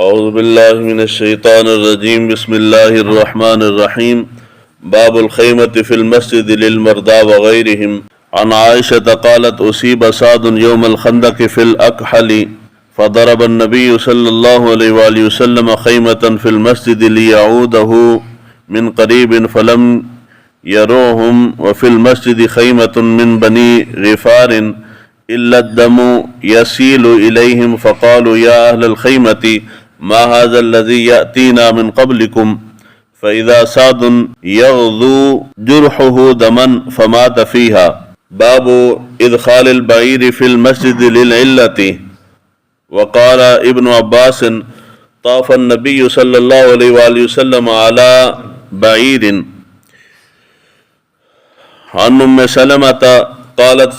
اعوذ باللہ من الشیطان الرجیم بسم اللہ الرحمن الرحیم باب الخیمة فی المسجد للمرضى وغیرہم عن عائشة قالت اصیب سعد یوم الخندق فی الاکحل فضرب النبی صلی اللہ علیہ وآلہ وسلم خیمة فی المسجد لیعودہ من قریب فلم یروہم وفی المسجد خیمة من بنی غفار إلا الدم يسيل إليهم فقالوا يا أهل الخيمة ما هذا الذي يأتينا من قبلكم فإذا سعد يغضو جرحه دما فمات فيها باب إدخال البعير في المسجد للعلة وقال ابن عباس طاف النبي صلى الله عليه وآله وسلم على بعير عن أم سلمة قالت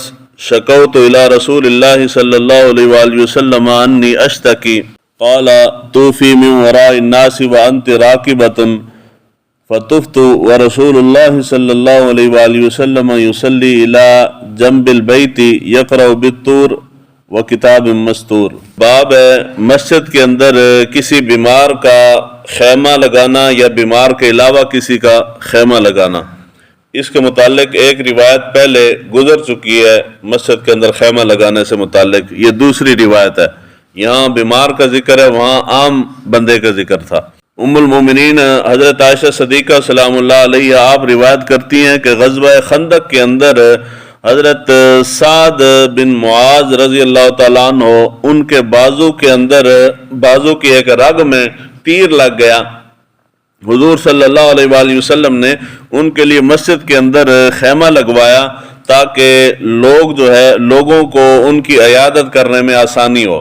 شکوت الى رسول اللہ صلی اللہ علیہ وآلہ وسلم انی اشتکی قال توفی من وراء الناس وانت راکبۃ فطفت ورسول اللہ صلی اللہ علیہ وآلہ وسلم یصلی الى جنب البیت یقرأ بالطور وکتاب مستور۔ باب ہے مسجد کے اندر کسی بیمار کا خیمہ لگانا یا بیمار کے علاوہ کسی کا خیمہ لگانا۔ اس کے متعلق ایک روایت پہلے گزر چکی ہے، مسجد کے اندر خیمہ لگانے سے متعلق، یہ دوسری روایت ہے۔ یہاں بیمار کا ذکر ہے، وہاں عام بندے کا ذکر تھا۔ ام المومنین حضرت عائشہ صدیقہ سلام اللہ علیہ آپ روایت کرتی ہیں کہ غزوہ خندق کے اندر حضرت سعد بن معاذ رضی اللہ تعالیٰ عنہ ان کے بازو کے اندر، بازو کی ایک رگ میں تیر لگ گیا۔ حضور صلی اللہ علیہ وآلہ وسلم نے ان کے لیے مسجد کے اندر خیمہ لگوایا تاکہ لوگوں کو ان کی عیادت کرنے میں آسانی ہو،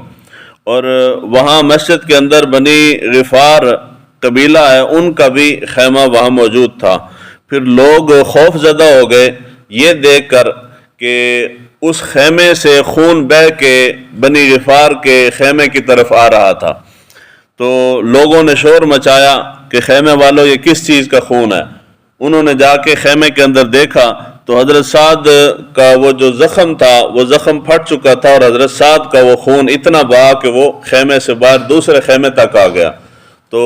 اور وہاں مسجد کے اندر بنی غفار قبیلہ ہے، ان کا بھی خیمہ وہاں موجود تھا۔ پھر لوگ خوف زدہ ہو گئے یہ دیکھ کر کہ اس خیمے سے خون بہہ کے بنی غفار کے خیمے کی طرف آ رہا تھا، تو لوگوں نے شور مچایا کہ خیمے والوں یہ کس چیز کا خون ہے۔ انہوں نے جا کے خیمے کے اندر دیکھا تو حضرت سعد کا وہ جو زخم تھا وہ زخم پھٹ چکا تھا، اور حضرت سعد کا وہ خون اتنا بہا کہ وہ خیمے سے باہر دوسرے خیمے تک آ گیا۔ تو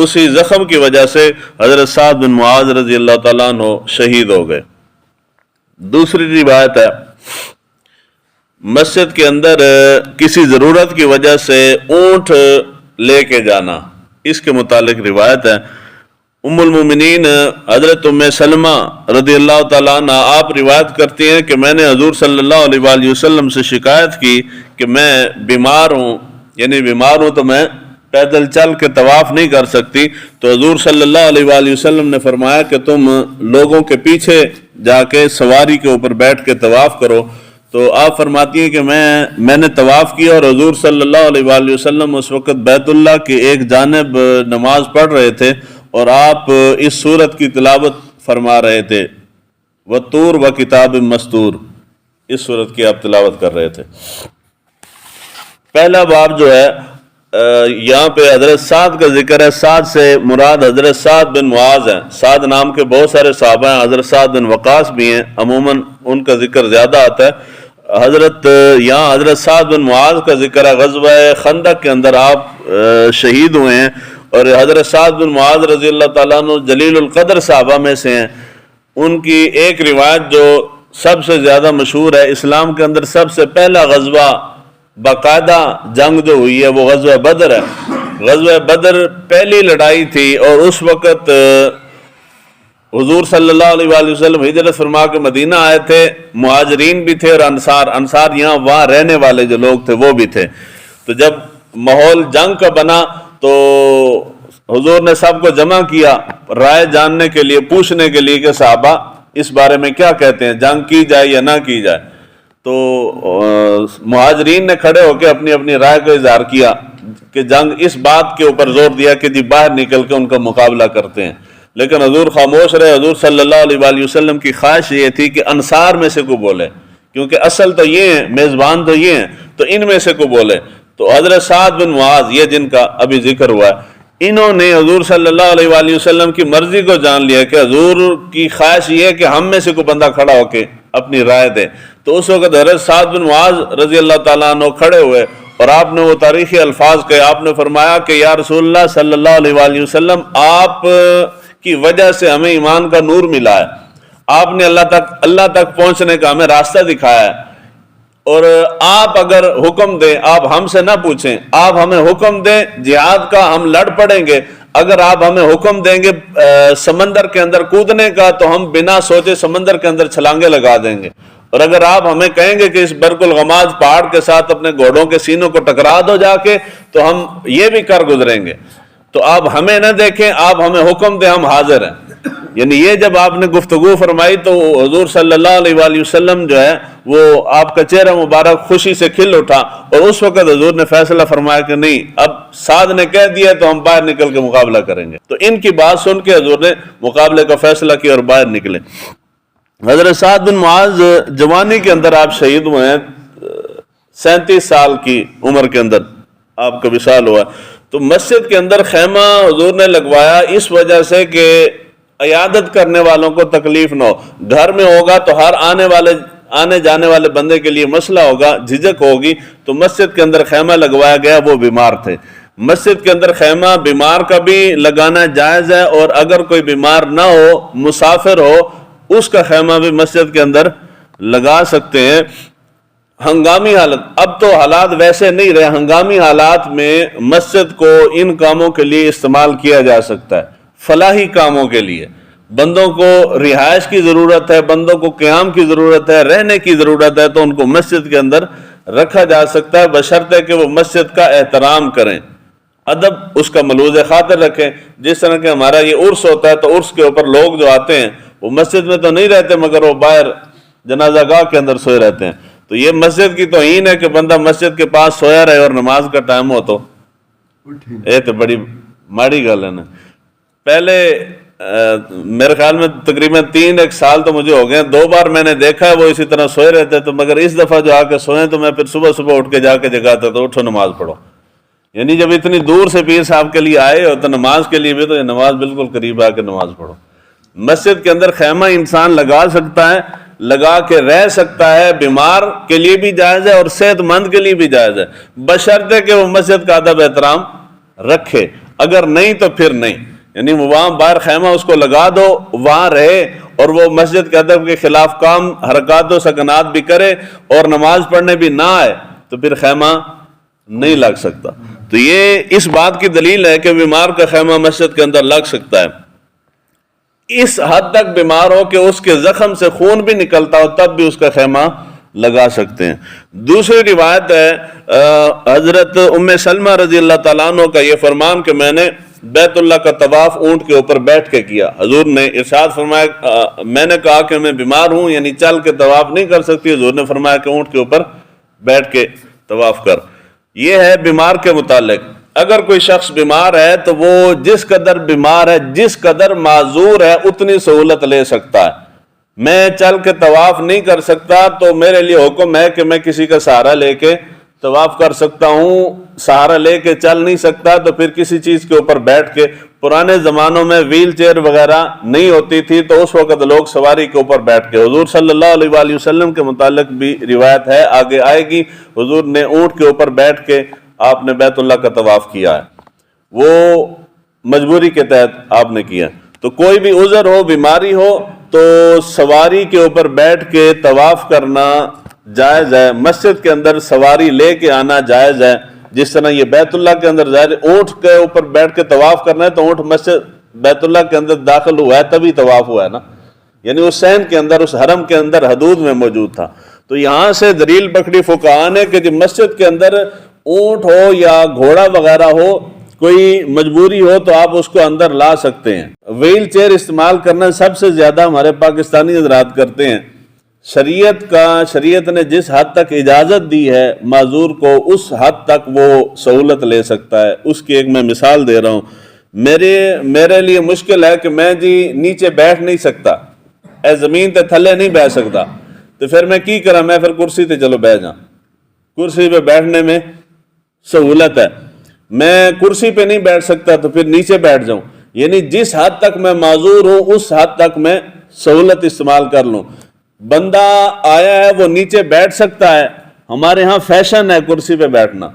اسی زخم کی وجہ سے حضرت سعد بن معاذ رضی اللہ تعالیٰ عنہ شہید ہو گئے۔ دوسری روایت ہے مسجد کے اندر کسی ضرورت کی وجہ سے اونٹ لے کے جانا، اس کے متعلق روایت ہے۔ ام المومنین حضرت ام سلمہ رضی اللہ تعالیٰ عنہ آپ روایت کرتی ہیں کہ میں نے حضور صلی اللہ علیہ وآلہ وسلم سے شکایت کی کہ میں بیمار ہوں، یعنی بیمار ہوں تو میں پیدل چل کے طواف نہیں کر سکتی، تو حضور صلی اللہ علیہ وآلہ وسلم نے فرمایا کہ تم لوگوں کے پیچھے جا کے سواری کے اوپر بیٹھ کے طواف کرو۔ تو آپ فرماتی ہیں کہ میں نے طواف کیا، اور حضور صلی اللہ علیہ وآلہ وسلم اس وقت بیت اللہ کی ایک جانب نماز پڑھ رہے تھے، اور آپ اس سورت کی تلاوت فرما رہے تھے، وَالطُّورِ وَكِتَابٍ مَّسْطُورٍ، اس سورت کی آپ تلاوت کر رہے تھے۔ پہلا باب جو ہے یہاں پہ حضرت سعد کا ذکر ہے۔ سعد سے مراد حضرت سعد بن معاذ ہیں۔ سعد نام کے بہت سارے صحابہ ہیں، حضرت سعد بن وقاص بھی ہیں، عموماً ان کا ذکر زیادہ آتا ہے۔ یہاں حضرت سعد بن معاذ کا ذکر ہے، غزوہ خندق کے اندر آپ شہید ہوئے ہیں، اور حضرت سعد بن معاذ رضی اللہ تعالیٰ عنہ جلیل القدر صحابہ میں سے ہیں۔ ان کی ایک روایت جو سب سے زیادہ مشہور ہے، اسلام کے اندر سب سے پہلا غزوہ باقاعدہ جنگ جو ہوئی ہے وہ غزوہ بدر ہے۔ غزوہ بدر پہلی لڑائی تھی، اور اس وقت حضور صلی اللہ علیہ وآلہ وسلم ہجرت فرما کے مدینہ آئے تھے، مہاجرین بھی تھے اور انصار یہاں وہاں رہنے والے جو لوگ تھے وہ بھی تھے۔ تو جب ماحول جنگ کا بنا تو حضور نے سب کو جمع کیا رائے جاننے کے لیے، پوچھنے کے لیے کہ صحابہ اس بارے میں کیا کہتے ہیں، جنگ کی جائے یا نہ کی جائے۔ تو مہاجرین نے کھڑے ہو کے اپنی اپنی رائے کو اظہار کیا کہ جنگ، اس بات کے اوپر زور دیا کہ جی باہر نکل کے ان کا مقابلہ کرتے ہیں، لیکن حضور خاموش رہے۔ حضور صلی اللہ علیہ وآلہ وسلم کی خواہش یہ تھی کہ انصار میں سے کو بولے، کیونکہ اصل تو یہ ہیں، میزبان تو یہ ہیں، تو ان میں سے کو بولے۔ تو حضرت سعد بن معاذ یہ جن کا ابھی ذکر ہوا ہے، انہوں نے حضور صلی اللہ علیہ وآلہ وسلم کی مرضی کو جان لیا کہ حضور کی خواہش یہ ہے کہ ہم میں سے کوئی بندہ کھڑا ہو کے اپنی رائے دے۔ تو اس وقت حضرت سعد بن معاذ رضی اللہ تعالیٰ عنہ کھڑے ہوئے اور آپ نے وہ تاریخی الفاظ کہے. آپ نے فرمایا کہ یا رسول اللہ صلی اللہ علیہ وآلہ وسلم، آپ کی وجہ سے ہمیں ایمان کا نور ملا ہے، آپ نے اللہ تک پہنچنے کا ہمیں راستہ دکھایا ہے، اور آپ اگر حکم دیں، آپ ہم سے نہ پوچھیں، آپ ہمیں حکم دیں جہاد کا، ہم لڑ پڑیں گے. اگر آپ ہمیں حکم دیں گے سمندر کے اندر کودنے کا تو ہم بنا سوچے سمندر کے اندر چھلانگے لگا دیں گے. اور اگر آپ ہمیں کہیں گے کہ اس برق الغماز پہاڑ کے ساتھ اپنے گھوڑوں کے سینوں کو ٹکرا دو جا کے، تو ہم یہ بھی کر گزریں گے. تو آپ ہمیں نہ دیکھیں، آپ ہمیں حکم دیں، ہم حاضر ہیں. یعنی یہ جب آپ نے گفتگو فرمائی تو حضور صلی اللہ علیہ وآلہ وسلم جو ہے وہ آپ کا چہرہ مبارک خوشی سے کھل اٹھا، اور اس وقت حضور نے فیصلہ فرمایا کہ نہیں، اب سعد نے کہہ دیا تو ہم باہر نکل کے مقابلہ کریں گے. تو ان کی بات سن کے حضور نے مقابلے کا فیصلہ کیا اور باہر نکلے. حضرت سعد بن معاذ جوانی کے اندر آپ شہید ہوئے ہیں، 37 سال کی عمر کے اندر آپ کا وصال ہوا. تو مسجد کے اندر خیمہ حضور نے لگوایا اس وجہ سے کہ عیادت کرنے والوں کو تکلیف نہ ہو. گھر میں ہوگا تو ہر آنے جانے والے بندے کے لیے مسئلہ ہوگا، جھجک ہوگی. تو مسجد کے اندر خیمہ لگوایا گیا. وہ بیمار تھے. مسجد کے اندر خیمہ بیمار کا بھی لگانا جائز ہے، اور اگر کوئی بیمار نہ ہو، مسافر ہو، اس کا خیمہ بھی مسجد کے اندر لگا سکتے ہیں. ہنگامی حالت، اب تو حالات ویسے نہیں رہے، ہنگامی حالات میں مسجد کو ان کاموں کے لیے استعمال کیا جا سکتا ہے، فلاحی کاموں کے لیے. بندوں کو رہائش کی ضرورت ہے، بندوں کو قیام کی ضرورت ہے، رہنے کی ضرورت ہے، تو ان کو مسجد کے اندر رکھا جا سکتا ہے، بشرطے کہ وہ مسجد کا احترام کریں، ادب اس کا ملوز خاطر رکھیں. جس طرح کہ ہمارا یہ عرس ہوتا ہے تو عرس کے اوپر لوگ جو آتے ہیں وہ مسجد میں تو نہیں رہتے، مگر وہ باہر جنازہ گاہ کے اندر سوئے رہتے ہیں. تو یہ مسجد کی توہین ہے کہ بندہ مسجد کے پاس سویا رہے اور نماز کا ٹائم ہو تو یہ تو بڑی ماڑی گل ہے نا. پہلے میرے خیال میں تقریباً 3 سال تو مجھے ہو گئے، 2 بار میں نے دیکھا ہے وہ اسی طرح سوئے رہتے. تو مگر اس دفعہ جو آ کے سوئیں تو میں پھر صبح اٹھ کے جا کے جگاتا تو اٹھو نماز پڑھو. یعنی جب اتنی دور سے پیر صاحب کے لیے آئے ہو تو نماز کے لیے بھی، تو یہ نماز بالکل قریب آ کے نماز پڑھو. مسجد کے اندر خیمہ انسان لگا سکتا ہے، لگا کے رہ سکتا ہے، بیمار کے لیے بھی جائز ہے اور صحت مند کے لیے بھی جائز ہے، بشرطے کہ وہ مسجد کا ادب احترام رکھے. اگر نہیں تو پھر نہیں. یعنی وہاں باہر خیمہ اس کو لگا دو، وہاں رہے، اور وہ مسجد کے ادب کے خلاف کام حرکات و سکنات بھی کرے اور نماز پڑھنے بھی نہ آئے، تو پھر خیمہ نہیں لگ سکتا. تو یہ اس بات کی دلیل ہے کہ بیمار کا خیمہ مسجد کے اندر لگ سکتا ہے. اس حد تک بیمار ہو کہ اس کے زخم سے خون بھی نکلتا ہو تب بھی اس کا خیمہ لگا سکتے ہیں. دوسری روایت ہے حضرت ام سلمہ رضی اللہ تعالیٰ عنہ کا یہ فرمان کہ میں نے بیت اللہ کا طواف اونٹ کے اوپر بیٹھ کے کیا. حضور نے ارشاد فرمایا، میں نے کہا کہ میں بیمار ہوں، یعنی چل کے طواف نہیں کر سکتی. حضور نے فرمایا کہ اونٹ کے اوپر بیٹھ کے طواف کر. یہ ہے بیمار کے متعلق. اگر کوئی شخص بیمار ہے تو وہ جس قدر بیمار ہے، جس قدر معذور ہے، اتنی سہولت لے سکتا ہے. میں چل کے طواف نہیں کر سکتا تو میرے لیے حکم ہے کہ میں کسی کا سہارا لے کے طواف کر سکتا ہوں. سہارا لے کے چل نہیں سکتا تو پھر کسی چیز کے اوپر بیٹھ کے. پرانے زمانوں میں ویل چیئر وغیرہ نہیں ہوتی تھی تو اس وقت لوگ سواری کے اوپر بیٹھ کے. حضور صلی اللہ علیہ وآلہ وسلم کے متعلق بھی روایت ہے، آگے آئے گی. حضور نے اونٹ کے اوپر بیٹھ کے آپ نے بیت اللہ کا طواف کیا ہے، وہ مجبوری کے تحت آپ نے کیا. تو کوئی بھی عذر ہو، بیماری ہو، تو سواری کے اوپر بیٹھ کے طواف کرنا جائز ہے. مسجد کے اندر سواری لے کے آنا جائز ہے. جس طرح یہ بیت اللہ کے اندر ظاہر اونٹ کے اوپر بیٹھ کے طواف کرنا ہے، تو اونٹ مسجد بیت اللہ کے اندر داخل ہوا ہے تبھی طواف ہوا ہے نا. یعنی اس صحن کے اندر، اس حرم کے اندر حدود میں موجود تھا. تو یہاں سے دلیل پکڑی فقہاء نے کہ جب مسجد کے اندر اونٹ ہو یا گھوڑا وغیرہ ہو، کوئی مجبوری ہو تو آپ اس کو اندر لا سکتے ہیں. ویل چیئر استعمال کرنا سب سے زیادہ ہمارے پاکستانی حضرات کرتے ہیں. شریعت نے جس حد تک اجازت دی ہے معذور کو، اس حد تک وہ سہولت لے سکتا ہے. اس کی ایک میں مثال دے رہا ہوں. میرے لیے مشکل ہے کہ میں نیچے بیٹھ نہیں سکتا، زمین تے تھلے نہیں بیٹھ سکتا، تو پھر میں کی کرا، میں پھر کرسی تے چلو بیٹھ جاؤں. کرسی پہ بیٹھنے میں سہولت ہے. میں کرسی پہ نہیں بیٹھ سکتا تو پھر نیچے بیٹھ جاؤں. یعنی جس حد تک میں معذور ہوں اس حد تک میں سہولت استعمال کر لوں. بندہ آیا ہے وہ نیچے بیٹھ سکتا ہے. ہمارے ہاں فیشن ہے کرسی پہ بیٹھنا،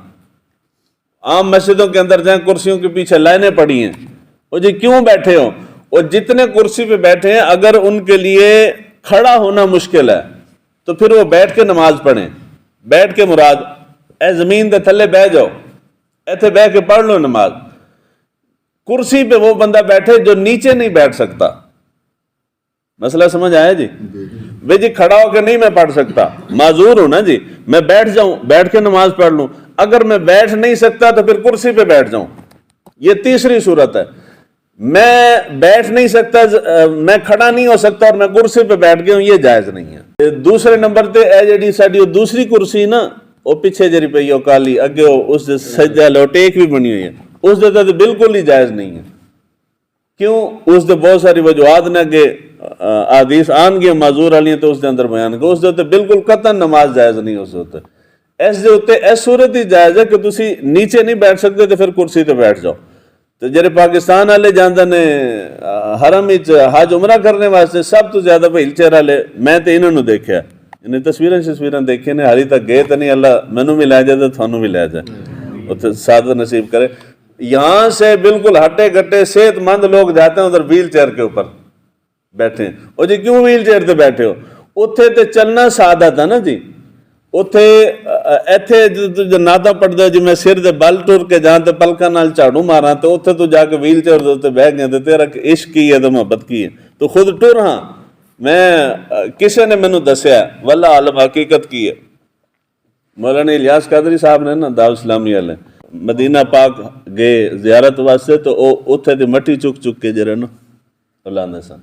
عام مسجدوں کے اندر جائیں کرسیوں کے پیچھے لائنیں پڑی ہیں، وہ جی کیوں بیٹھے ہو؟ وہ جتنے کرسی پہ بیٹھے ہیں اگر ان کے لیے کھڑا ہونا مشکل ہے تو پھر وہ بیٹھ کے نماز پڑھیں۔ بیٹھ کے مراد اے زمین دے تھلے بہ جاؤ، ایتھے بہ کے پڑھ لو نماز۔ کرسی پہ وہ بندہ بیٹھے جو نیچے نہیں بیٹھ سکتا۔ مسئلہ سمجھ آیا جی؟ بھئی جی کھڑا ہو کے نہیں میں پڑھ سکتا، معذور ہوں نا جی، میں بیٹھ جاؤں، بیٹھ کے نماز پڑھ لوں۔ اگر میں بیٹھ نہیں سکتا تو پھر کرسی پہ بیٹھ جاؤں، یہ تیسری صورت ہے۔ میں بیٹھ نہیں سکتا، میں کھڑا نہیں ہو سکتا اور میں کرسی پہ بیٹھ گیا ہوں، یہ جائز نہیں ہے۔ دوسرے نمبر تے اے جڑی ساڈی دوسری کرسی نا، وہ پیچھے جڑی پئی او کالی، اگے اس دے سجدہ لوٹیک بھی بنی ہوئی ہے، اس دے تو بالکل ہی جائز نہیں ہے۔ کیوں؟ اس دے بہت ساری وجوہات نے کہ حدیث آن گیا معذور والی تو اس دے اندر بیان کہ اس دے تے بالکل قطعاً نماز جائز نہیں اس دے۔ اس دے اوتے اس صورت ہی جائز ہے کہ تسی نیچے نہیں بیٹھ سکتے تو پھر کرسی تے بیٹھ جاؤ۔ تو جڑے پاکستان والے جاندے نے حرم وچ حج عمرہ کرنے واسطے سب تو زیادہ وہیل چیئر والے میں تے انہاں نوں دیکھیا، انہیں تصویراں دیکھے نے، حالی تک گئے تو نہیں، اللہ مینوں بھی لے جائے تو تھانوں بھی لے جائے، اتنے سعادت نصیب کرے۔ یہاں سے بالکل ہٹے گٹے صحت مند لوگ جاتے ہیں ادھر ویل چیئر کے اوپر بیٹھے ہیں۔ اور جی کیوں ویل چیئر تے بیٹھے ہو؟ اتھے تے چلنا سعادت ہے نا جی، اتھے ایتھے جو نادا پڑھدا جی میں سر دے بل ٹر کے جاں تے پلکاں نال جھاڑو ماراں تے اتھے تو جا کے ویل چیئر دے تے بیٹھ گئے تے تیرا عشق کی ہے تے محبت کی ہے تو خود ٹر ہاں۔ میں کسے نے مینوں دسیا واللہ عالم حقیقت کی ہے، مولانا الیاس قادری صاحب نے نا دعوت اسلامی والے مدینہ پاک گئے زیارت واسطے تو اتھے دی مٹی چک کے جرے نا لاندے سن۔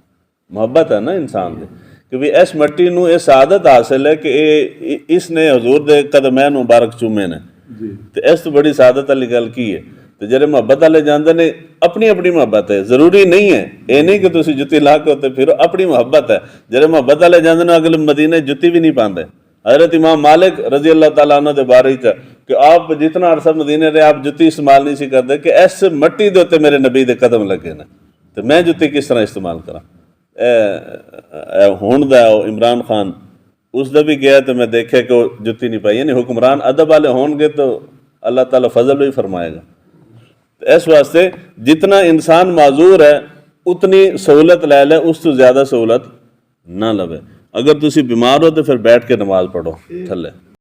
محبت ہے نا انسان دے کہ بھی اس مٹی نو اس سعادت حاصل ہے کہ اس نے حضور دے قدمین مبارک چومے نے، تو اس تو بڑی سعادت والی گل کی ہے۔ تو جڑے محبت والے جاندے نے اپنی اپنی محبت ہے، ضروری نہیں ہے یہ نہیں کہ تسی جتی لا کے ہوتے پھر اپنی محبت ہے۔ جڑے محبت والے جاندے نے اگلے مدینے جتی بھی نہیں پاندے۔ حضرت امام مالک رضی اللہ تعالیٰ عنہ دے بارے کہ آپ جتنا عرصہ مدینے رہے آپ جتی استعمال نہیں سی کرتے کہ اس مٹی دے ہوتے میرے نبی دے قدم لگے نے تو میں جتی کس طرح استعمال کرا۔ ہون دا عمران خان اس دا بھی گیا تو میں دیکھے کہ وہ جتی نہیں پائی، یعنی حکمران ادب والے ہون گے تو اللہ تعالیٰ فضل بھی فرمائے گا۔ اس واسطے جتنا انسان معذور ہے اتنی سہولت لے لے، اس تو زیادہ سہولت نہ لوے۔ اگر تسی بیمار ہو تو پھر بیٹھ کے نماز پڑھو تھلے۔